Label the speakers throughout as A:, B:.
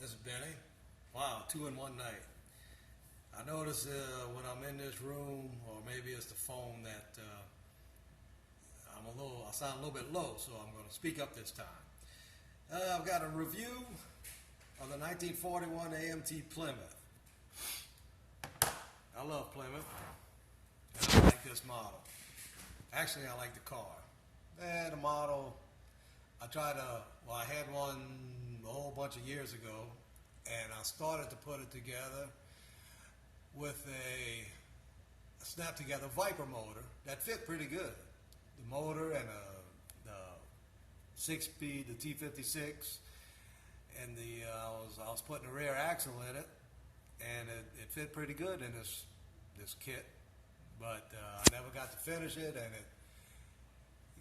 A: This is Benny. Wow, two in one night. I notice when I'm in this room, or maybe it's the phone, that I sound a little bit low, so I'm going to speak up this time. I've got a review of the 1941 AMT Plymouth. I love Plymouth, and I like this model. Actually, I like the car. The model, I had one a whole bunch of years ago, and I started to put it together with a snap-together Viper motor that fit pretty good. The motor and the 6-speed, the T56, and I was putting a rear axle in it, and it fit pretty good in this kit, but I never got to finish it, and it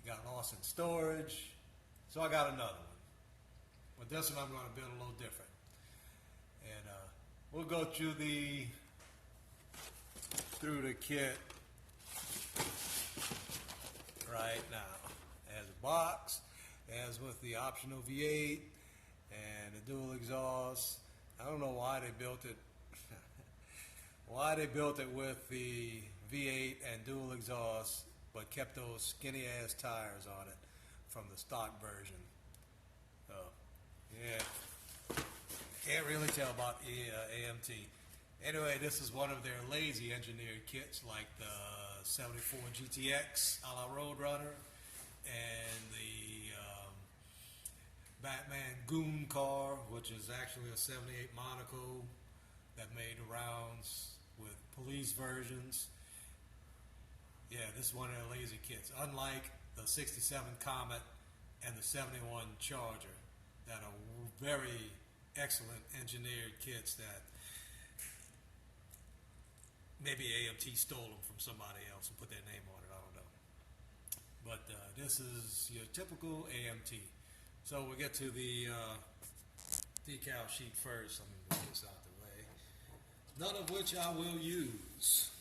A: got lost in storage, so I got another one. But this one I'm going to build a little different, and we'll go through the kit right now. As a box, as with the optional V8 and the dual exhaust. I don't know why they built it with the V8 and dual exhaust, but kept those skinny ass tires on it from the stock version. So yeah, can't really tell about the AMT. Anyway, this is one of their lazy engineered kits, like the 74 GTX a la Roadrunner and the Batman Goon car, which is actually a 78 Monaco that made the rounds with police versions. Yeah, this is one of their lazy kits. Unlike the 67 Comet and the 71 Charger, that are very excellent engineered kits that maybe AMT stole them from somebody else and put their name on it, I don't know. But this is your typical AMT. So we'll get to the decal sheet first. Let me move this out the way. None of which I will use.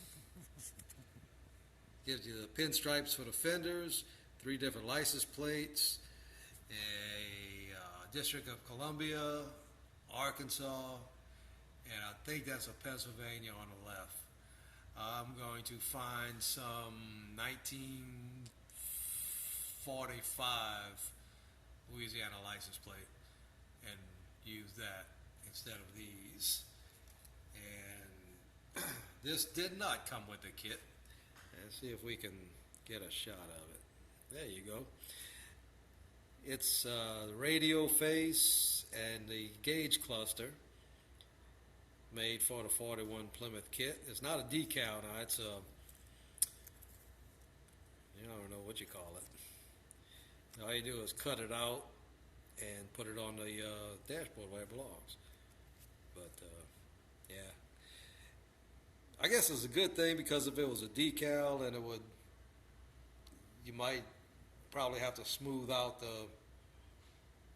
A: Gives you the pinstripes for the fenders, 3 different license plates, a District of Columbia, Arkansas, and I think that's a Pennsylvania on the left. I'm going to find some 1945 Louisiana license plate and use that instead of these. And this did not come with the kit. Let's see if we can get a shot of it. There you go. It's the radio face and the gauge cluster made for the 41 Plymouth kit. It's not a decal now, it's a, I don't know what you call it. All you do is cut it out and put it on the dashboard where it belongs. But yeah, I guess it's a good thing, because if it was a decal, then you might probably have to smooth out the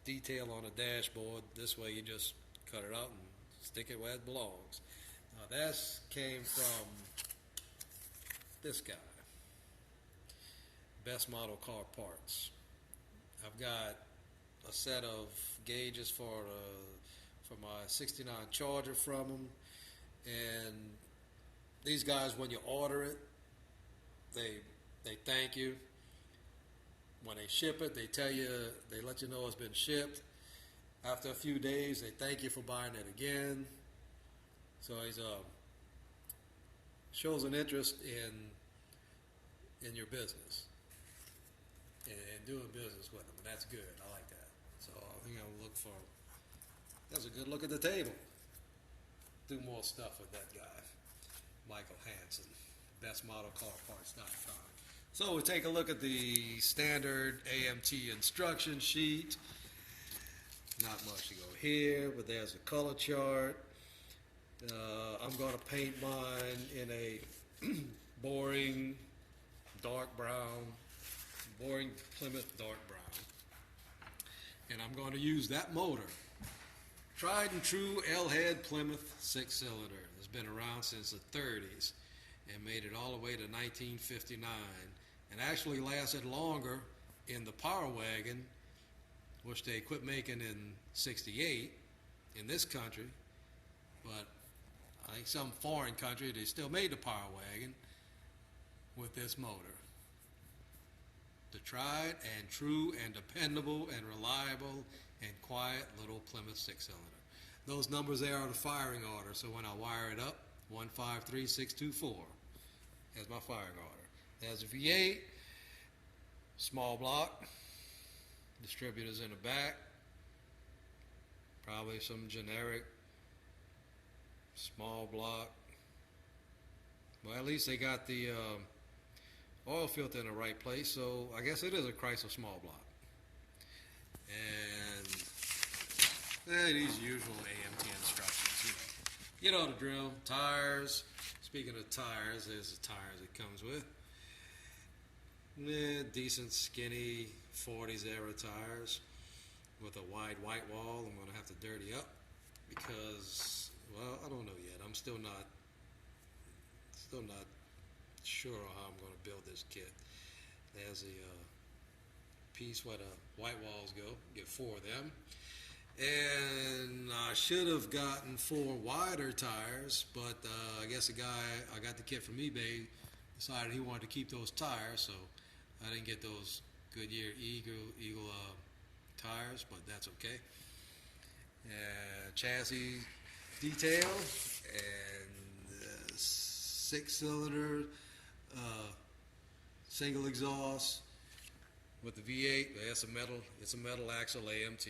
A: detail on the dashboard. This way you just cut it out and stick it where it belongs. Now this came from this guy, Best Model Car Parts. I've got a set of gauges for my 69 Charger from them, and these guys, when you order it, they thank you. When they ship it, they let you know it's been shipped. After a few days, they thank you for buying it again. So he shows an interest in your business and doing business with them, and that's good. I like that. So I think I'll look for. That's a good look at the table. Do more stuff with that guy, Michael Hansen, bestmodelcarparts.com. So we'll take a look at the standard AMT instruction sheet. Not much to go here, but there's a color chart. I'm going to paint mine in a boring dark brown, boring Plymouth dark brown. And I'm going to use that motor. Tried and true L-head Plymouth 6-cylinder. It's been around since the 30s and made it all the way to 1959, and actually lasted longer in the Power Wagon, which they quit making in 68, in this country, but I think some foreign country, they still made the Power Wagon with this motor. The tried and true and dependable and reliable and quiet little Plymouth six-cylinder. Those numbers there are the firing order, so when I wire it up, 153624 as my firing order. There's a V8, small block, distributors in the back, probably some generic small block. Well, at least they got the oil filter in the right place, so I guess it is a Chrysler small block. And these usual AMT instructions, you know the drill. Tires. Speaking of tires, there's the tires it comes with. Decent, skinny 40s era tires with a wide white wall. I'm going to have to dirty up because, well, I don't know yet. I'm still not sure how I'm going to build this kit. There's a piece where the white walls go. Get 4 of them. And I should have gotten 4 wider tires, but I guess the guy I got the kit from eBay decided he wanted to keep those tires, so I didn't get those Goodyear Eagle tires, but that's okay. Chassis detail and 6-cylinder single exhaust with the V8. It's a metal axle AMT.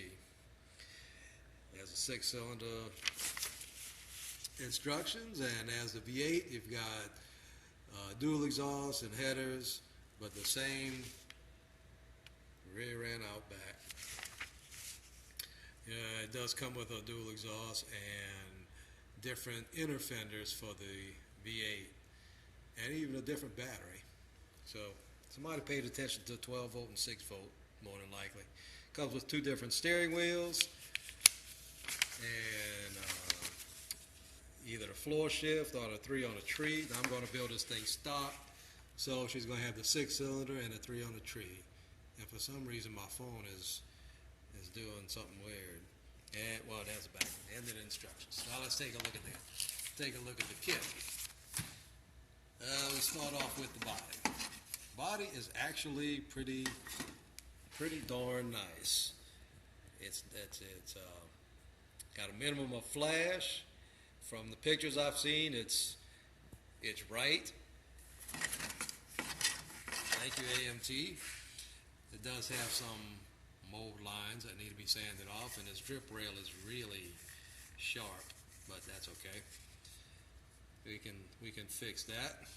A: There's a 6-cylinder instructions, and as the V8, you've got dual exhaust and headers, but the same rear and out back. It does come with a dual exhaust and different inner fenders for the V8, and even a different battery. So somebody paid attention to 12 volt and 6 volt, more than likely. Comes with 2 different steering wheels, and either the floor shift or the 3 on a tree. I'm going to build this thing stock, so she's going to have the 6-cylinder and the 3 on a tree. And for some reason my phone is doing something weird. And well, that's the back end of the instructions. Now let's take a look at that. Take a look at the kit. We start off with the body. Body is actually pretty darn nice. It's got a minimum of flash. From the pictures I've seen, it's right. Thank you, AMT. It does have some mold lines that need to be sanded off, and this drip rail is really sharp, but that's okay. We can fix that.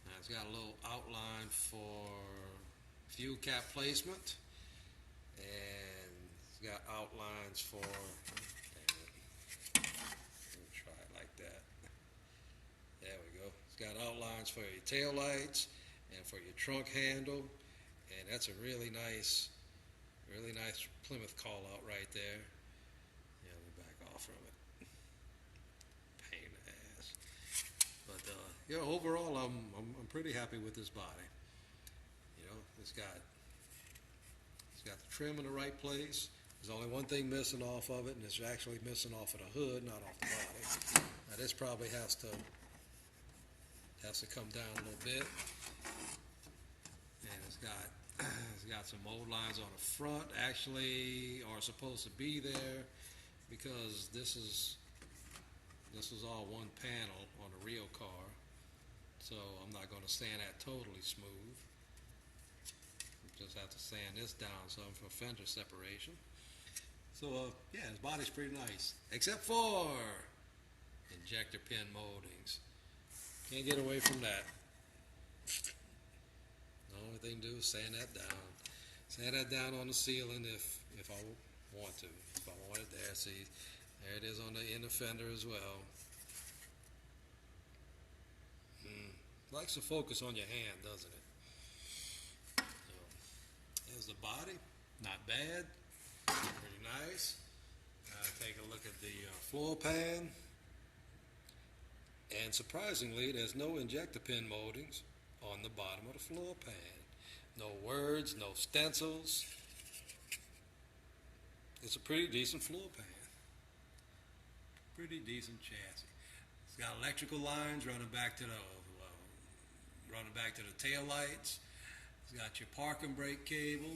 A: Now it's got a little outline for fuel cap placement, and it's got outlines for. Try it like that. There we go. It's got outlines for your tail lights and for your trunk handle, and that's a really nice Plymouth call out right there. Yeah, let me back off from it. Pain in the ass. But yeah, overall, I'm pretty happy with this body. You know, it's got the trim in the right place. There's only one thing missing off of it, and it's actually missing off of the hood, not off the body. Now this probably has to come down a little bit. And it's got some mold lines on the front, actually are supposed to be there, because this is all one panel on a real car. So I'm not going to sand that totally smooth. Just have to sand this down some for fender separation. So yeah, his body's pretty nice, except for injector pin moldings. Can't get away from that. The only thing to do is sand that down. Sand that down on the ceiling if I want to. If I want it there, see, there it is on the inner fender as well. Likes to focus on your hand, doesn't it? So, there's the body, not bad, pretty nice. Take a look at the floor pan. And surprisingly, there's no injector pin moldings on the bottom of the floor pan. No words, no stencils. It's a pretty decent floor pan. Pretty decent chassis. It's got electrical lines running back to the tail lights. It's got your parking brake cable,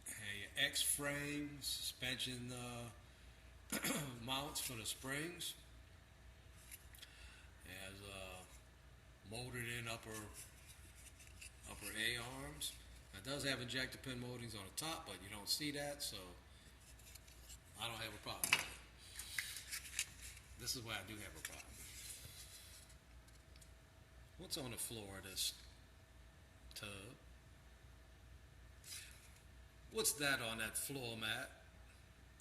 A: and your X-frame suspension mounts for the springs. It has molded in upper A arms. It does have injector pin moldings on the top, but you don't see that, so I don't have a problem with it. This is where I do have a problem. What's on the floor of this tub? What's that on that floor mat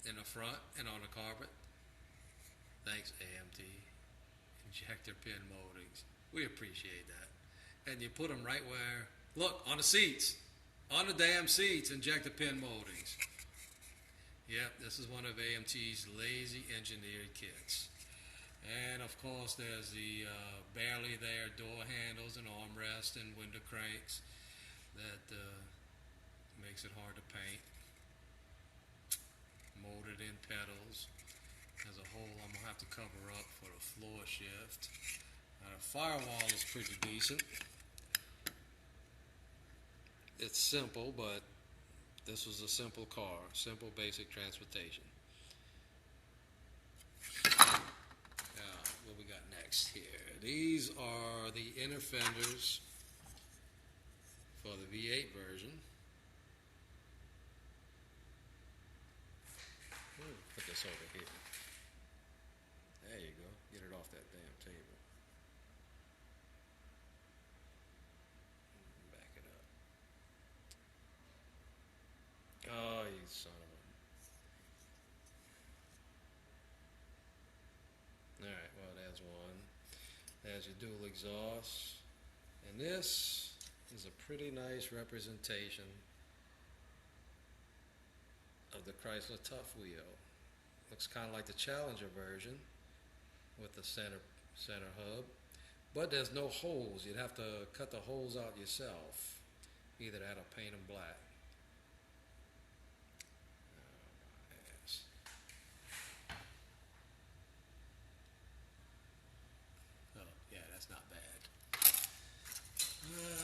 A: in the front and on the carpet? Thanks, AMT. Injector pin moldings. We appreciate that. And you put them right where, look, on the seats. On the damn seats, injector pin moldings. Yep, this is one of AMT's lazy engineered kits. And of course, there's the barely there door handles and armrests and window cranks that makes it hard to paint. Molded in pedals. As a whole, I'm gonna have to cover up for the floor shift. The firewall is pretty decent. It's simple, but this was a simple car, simple basic transportation. What we got next here? These are the inner fenders for the V8 version. Put this over here. There you go. Get it off that damn table. Back it up. Oh, you son of a... Alright, well, there's one. There's your dual exhaust. And this is a pretty nice representation of the Chrysler Tough Wheel. Looks kind of like the Challenger version with the center hub. But there's no holes. You'd have to cut the holes out yourself. Either that or paint them black.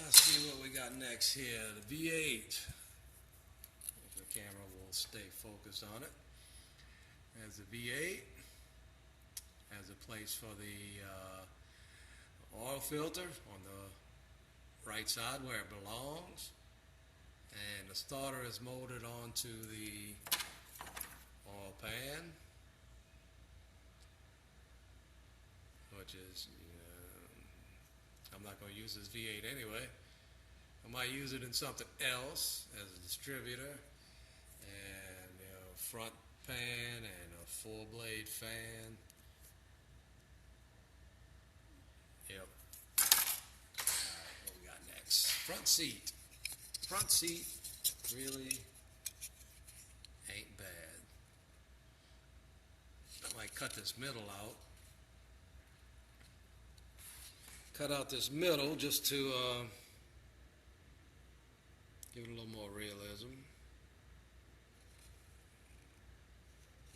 A: Let's see what we got next here. The V8. If the camera will stay focused on it. There's the V8. Has a place for the oil filter on the right side where it belongs. And the starter is molded onto the oil pan, which is... I'm not going to use this V8 anyway. I might use it in something else as a distributor, and front pan and a full blade fan. Yep. Alright, what we got next? Front seat. Front seat really ain't bad. I might cut this middle out. Cut out this middle just to give it a little more realism.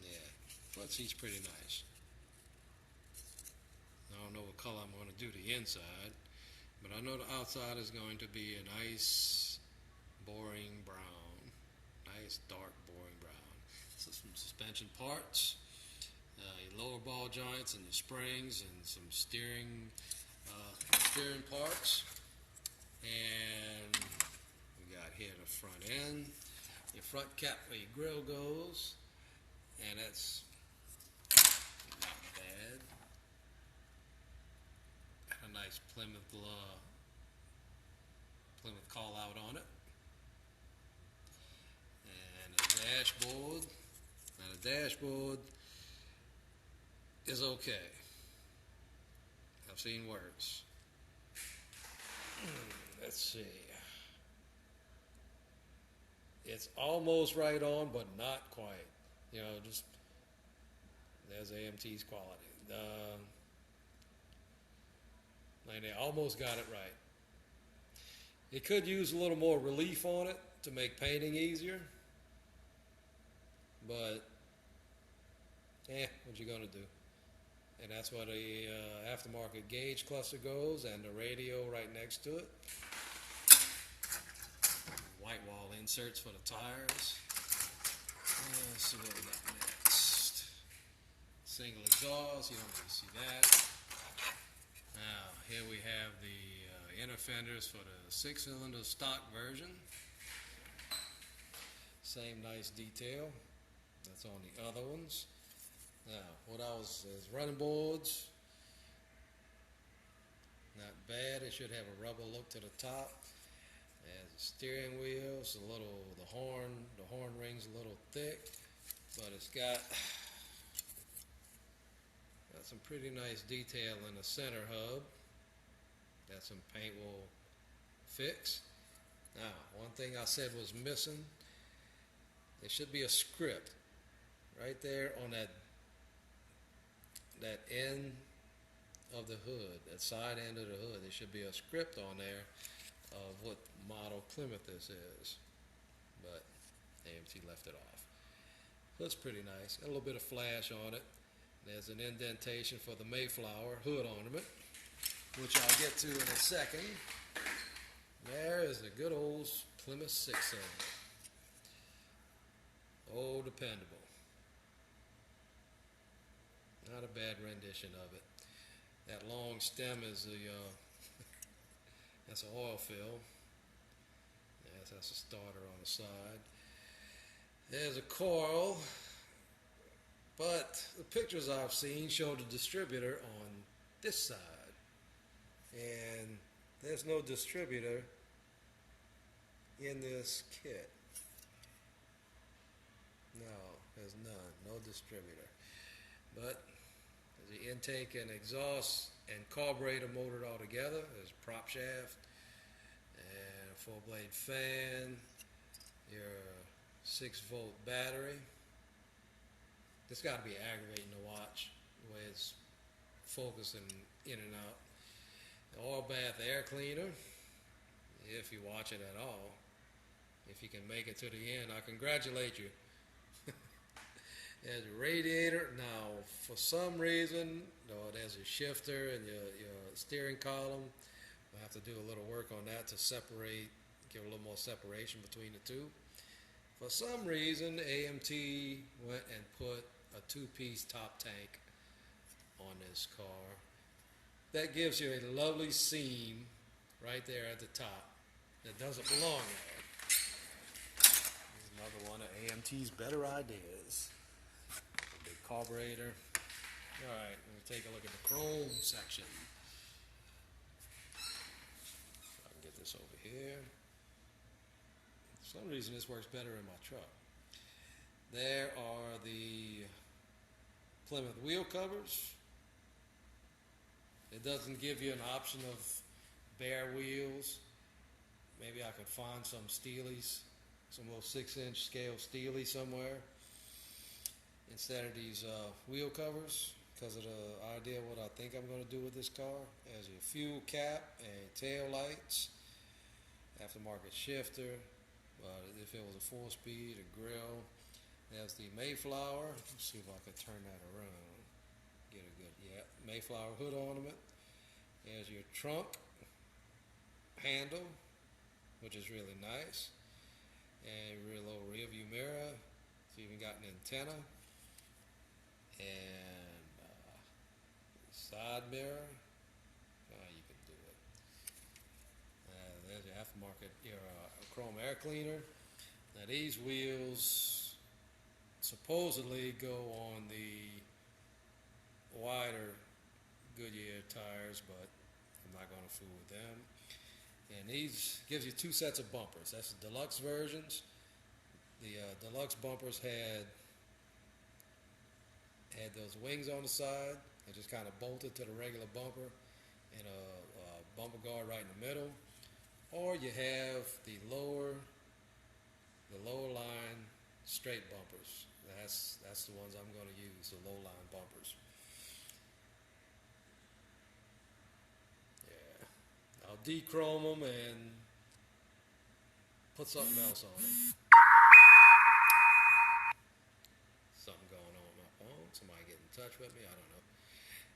A: Yeah, front seat's pretty nice. I don't know what color I'm going to do the inside, but I know the outside is going to be a nice boring brown. Nice dark boring brown. So some suspension parts, your lower ball joints and your springs and some steering parts, and we got here the front end, your front cap where your grill goes, and that's not bad. Got a nice Plymouth call out on it, and the dashboard. Now the dashboard is okay. I've seen worse. Let's see. It's almost right on, but not quite. Just there's AMT's quality. Like they almost got it right. It could use a little more relief on it to make painting easier, but What you gonna do? And that's where the aftermarket gauge cluster goes, and the radio right next to it. White wall inserts for the tires. Let's see what we got next. Single exhaust, you don't need to see that. Now, here we have the inner fenders for the 6-cylinder stock version. Same nice detail that's on the other ones. Now, what else is running boards? Not bad. It should have a rubber look to the top. It has a steering wheel. It's the horn ring's a little thick, but it's got some pretty nice detail in the center hub that some paint will fix. Now, one thing I said was missing, there should be a script right there on that end of the hood, that side end of the hood. There should be a script on there of what model Plymouth this is, but AMT left it off. Looks pretty nice. Got a little bit of flash on it. There's an indentation for the Mayflower hood ornament, which I'll get to in a second. There is a good old Plymouth 6-cylinder. Oh, dependable. Not a bad rendition of it. That long stem is that's an oil fill. Yes, that's a starter on the side. There's a coil, but the pictures I've seen show the distributor on this side, and there's no distributor in this kit. No, there's none. No distributor. But there's the intake and exhaust and carburetor motored all together. There's a prop shaft and a 4-blade fan, your 6-volt battery. This got to be aggravating to watch the way it's focusing in and out. The oil bath air cleaner, if you watch it at all. If you can make it to the end, I congratulate you. There's a radiator. Now, for some reason, there's a shifter and your steering column. We'll have to do a little work on that to separate, give a little more separation between the two. For some reason, AMT went and put a 2-piece top tank on this car. That gives you a lovely seam right there at the top that doesn't belong there. Here's another one of AMT's better ideas. Big carburetor. All right, we'll take a look at the chrome section. I can get this over here. For some reason, this works better in my truck. There are the Plymouth wheel covers. It doesn't give you an option of bare wheels. Maybe I could find some Steelies, some little 6-inch scale Steely somewhere instead of these wheel covers, because of the idea of what I think I'm going to do with this car. There's your fuel cap and tail lights, aftermarket shifter, but if it was a 4-speed, a grill. There's the Mayflower. Let's see if I can turn that around. Get a good, yeah, Mayflower hood ornament. There's your trunk handle, which is really nice, and a real little rear view mirror. It's even got an antenna and side mirror. Oh, you can do it. There's your aftermarket, your chrome air cleaner. Now these wheels supposedly go on the wider Goodyear tires, but I'm not going to fool with them. And these gives you 2 sets of bumpers. That's the deluxe versions. The deluxe bumpers had those wings on the side. They just kind of bolted to the regular bumper and a bumper guard right in the middle. Or you have the lower line straight bumpers. That's the ones I'm going to use, the low line bumpers. Yeah, I'll de-chrome them and put something else on them. Something going on with my phone. Somebody with me? I don't know.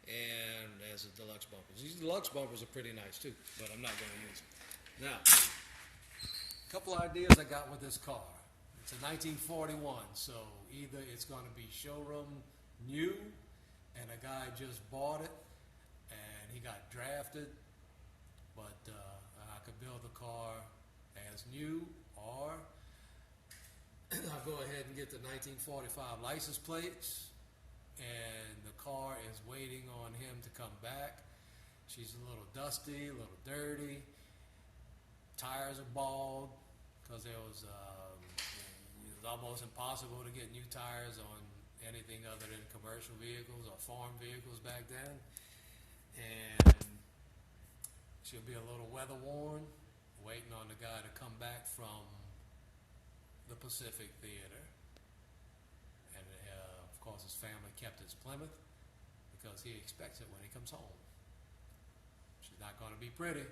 A: And as a deluxe bumpers. These deluxe bumpers are pretty nice too, but I'm not going to use them. Now, a couple ideas I got with this car. It's a 1941, so either it's going to be showroom new, and a guy just bought it, and he got drafted, but I could build the car as new, or I'll go ahead and get the 1945 license plates, and the car is waiting on him to come back. She's a little dusty, a little dirty. Tires are bald because it was almost impossible to get new tires on anything other than commercial vehicles or farm vehicles back then. And she'll be a little weather worn, waiting on the guy to come back from the Pacific Theater. And of course his family kept his Plymouth because he expects it when he comes home. She's not going to be pretty,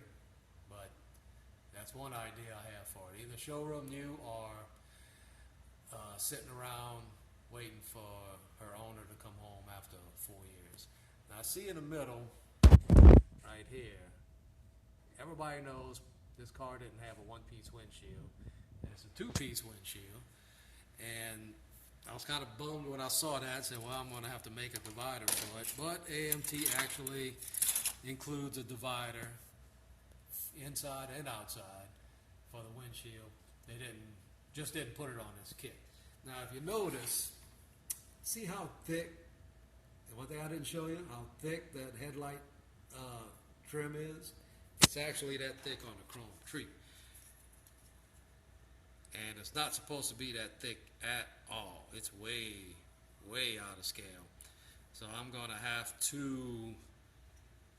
A: but that's one idea I have for it. Either showroom new or sitting around waiting for her owner to come home after 4 years. Now, I see in the middle, right here, everybody knows this car didn't have a one-piece windshield. It's a two-piece windshield. And I was kind of bummed when I saw that and said, well, I'm going to have to make a divider for it. But AMT actually includes a divider inside and outside for the windshield. They just didn't put it on this kit. Now, if you notice, see how thick, and one thing I didn't show you, how thick that headlight trim is? It's actually that thick on the chrome tree. And it's not supposed to be that thick at all. It's way, way out of scale. So I'm going to have to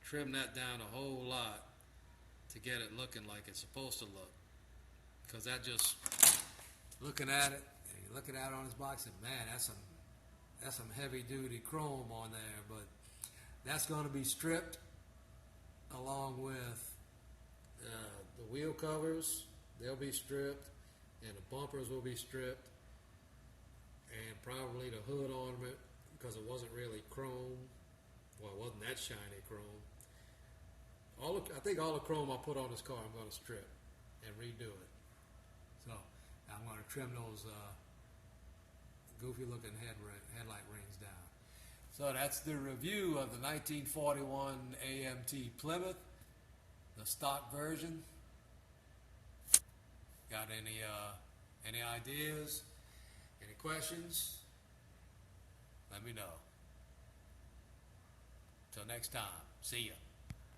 A: trim that down a whole lot to get it looking like it's supposed to look. Because that just, looking at it, and you're looking at it on this box, and man, that's some heavy duty chrome on there. But that's going to be stripped along with the wheel covers. They'll be stripped, and the bumpers will be stripped, and probably the hood ornament, because it wasn't really chrome. Well, it wasn't that shiny chrome. I think all the chrome I put on this car, I'm going to strip and redo it. So I'm going to trim those goofy-looking headlight rings down. So that's the review of the 1941 AMT Plymouth, the stock version. Got any ideas? Any questions? Let me know. Till next time, see ya.